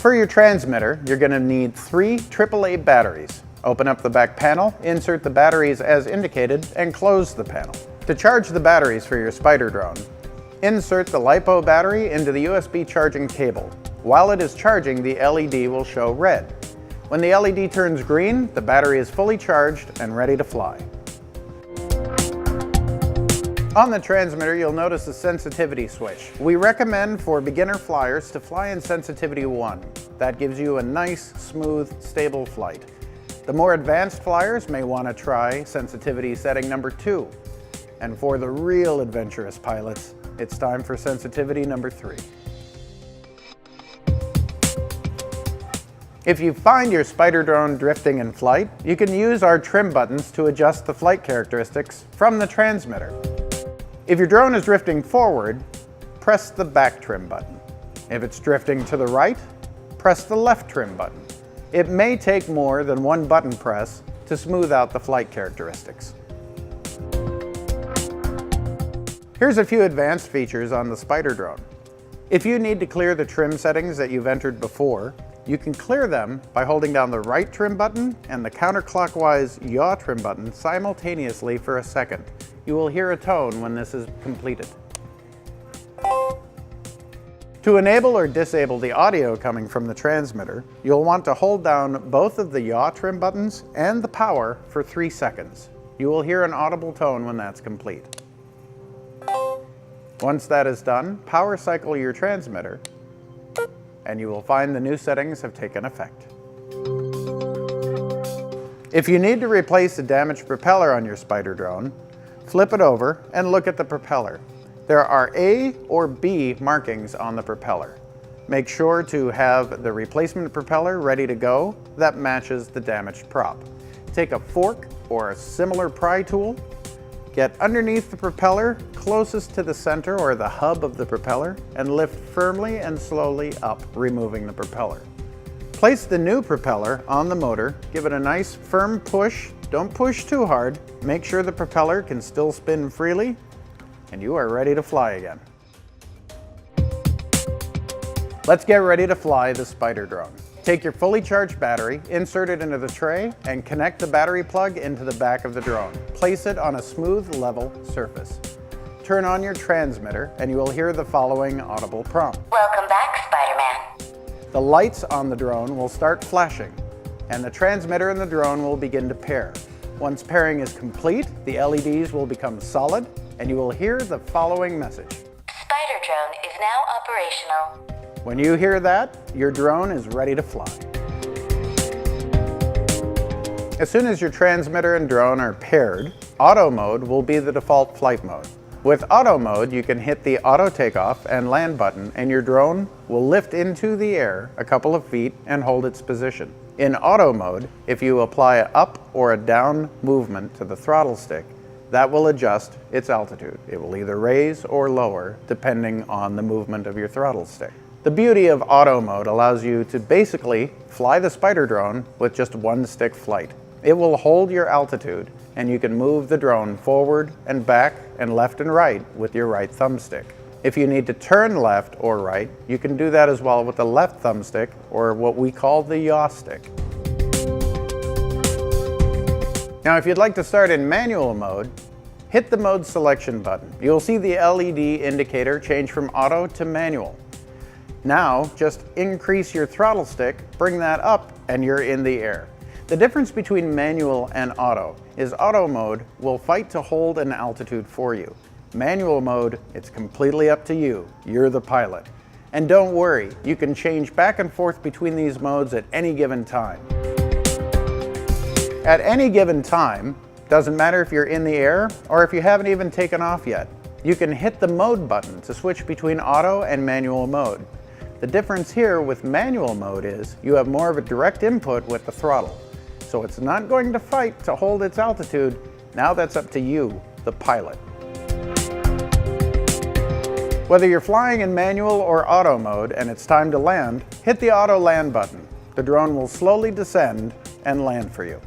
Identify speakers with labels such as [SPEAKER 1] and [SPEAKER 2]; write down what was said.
[SPEAKER 1] For your transmitter, you're going to need 3 AAA batteries. Open up the back panel, insert the batteries as indicated, and close the panel. To charge the batteries for your Spider drone, insert the LiPo battery into the USB charging cable. While it is charging, the LED will show red. When the LED turns green, the battery is fully charged and ready to fly. On the transmitter, you'll notice a sensitivity switch. We recommend for beginner flyers to fly in sensitivity 1. That gives you a nice, smooth, stable flight. The more advanced flyers may want to try sensitivity setting number 2. And for the real adventurous pilots, it's time for sensitivity number 3. If you find your Spider drone drifting in flight, you can use our trim buttons to adjust the flight characteristics from the transmitter. If your drone is drifting forward, press the back trim button. If it's drifting to the right, press the left trim button. It may take more than one button press to smooth out the flight characteristics. Here's a few advanced features on the Spider drone. If you need to clear the trim settings that you've entered before, you can clear them by holding down the right trim button and the counterclockwise yaw trim button simultaneously for a second. You will hear a tone when this is completed. To enable or disable the audio coming from the transmitter, you'll want to hold down both of the yaw trim buttons and the power for 3 seconds. You will hear an audible tone when that's complete. Once that is done, power cycle your transmitter, and you will find the new settings have taken effect. If you need to replace a damaged propeller on your Spider drone, flip it over and look at the propeller. There are A or B markings on the propeller. Make sure to have the replacement propeller ready to go that matches the damaged prop. Take a fork or a similar pry tool, get underneath the propeller closest to the center or the hub of the propeller, and lift firmly and slowly up, removing the propeller. Place the new propeller on the motor, give it a nice firm push. Don't push too hard. Make sure the propeller can still spin freely, and you are ready to fly again. Let's get ready to fly the Spider drone. Take your fully charged battery, insert it into the tray, and connect the battery plug into the back of the drone. Place it on a smooth, level surface. Turn on your transmitter, and you will hear the following audible prompt.
[SPEAKER 2] Welcome back, Spider-Man.
[SPEAKER 1] The lights on the drone will start flashing, and the transmitter and the drone will begin to pair. Once pairing is complete, the LEDs will become solid, and you will hear the following message.
[SPEAKER 2] Spider drone is now operational.
[SPEAKER 1] When you hear that, your drone is ready to fly. As soon as your transmitter and drone are paired, auto mode will be the default flight mode. With auto mode, you can hit the auto takeoff and land button, and your drone will lift into the air a couple of feet and hold its position. In auto mode, if you apply an up or a down movement to the throttle stick, that will adjust its altitude. It will either raise or lower depending on the movement of your throttle stick. The beauty of auto mode allows you to basically fly the Spider drone with just one stick flight. It will hold your altitude, and you can move the drone forward and back and left and right with your right thumbstick. If you need to turn left or right, you can do that as well with the left thumbstick, or what we call the yaw stick. Now, if you'd like to start in manual mode, hit the mode selection button. You'll see the LED indicator change from auto to manual. Now, just increase your throttle stick, bring that up, and you're in the air. The difference between manual and auto is auto mode will fight to hold an altitude for you. Manual mode, it's completely up to you. You're the pilot. And don't worry, you can change back and forth between these modes at any given time. At any given time, doesn't matter if you're in the air or if you haven't even taken off yet, you can hit the mode button to switch between auto and manual mode. The difference here with manual mode is you have more of a direct input with the throttle. So it's not going to fight to hold its altitude. Now that's up to you, the pilot. Whether you're flying in manual or auto mode and it's time to land, hit the auto land button. The drone will slowly descend and land for you.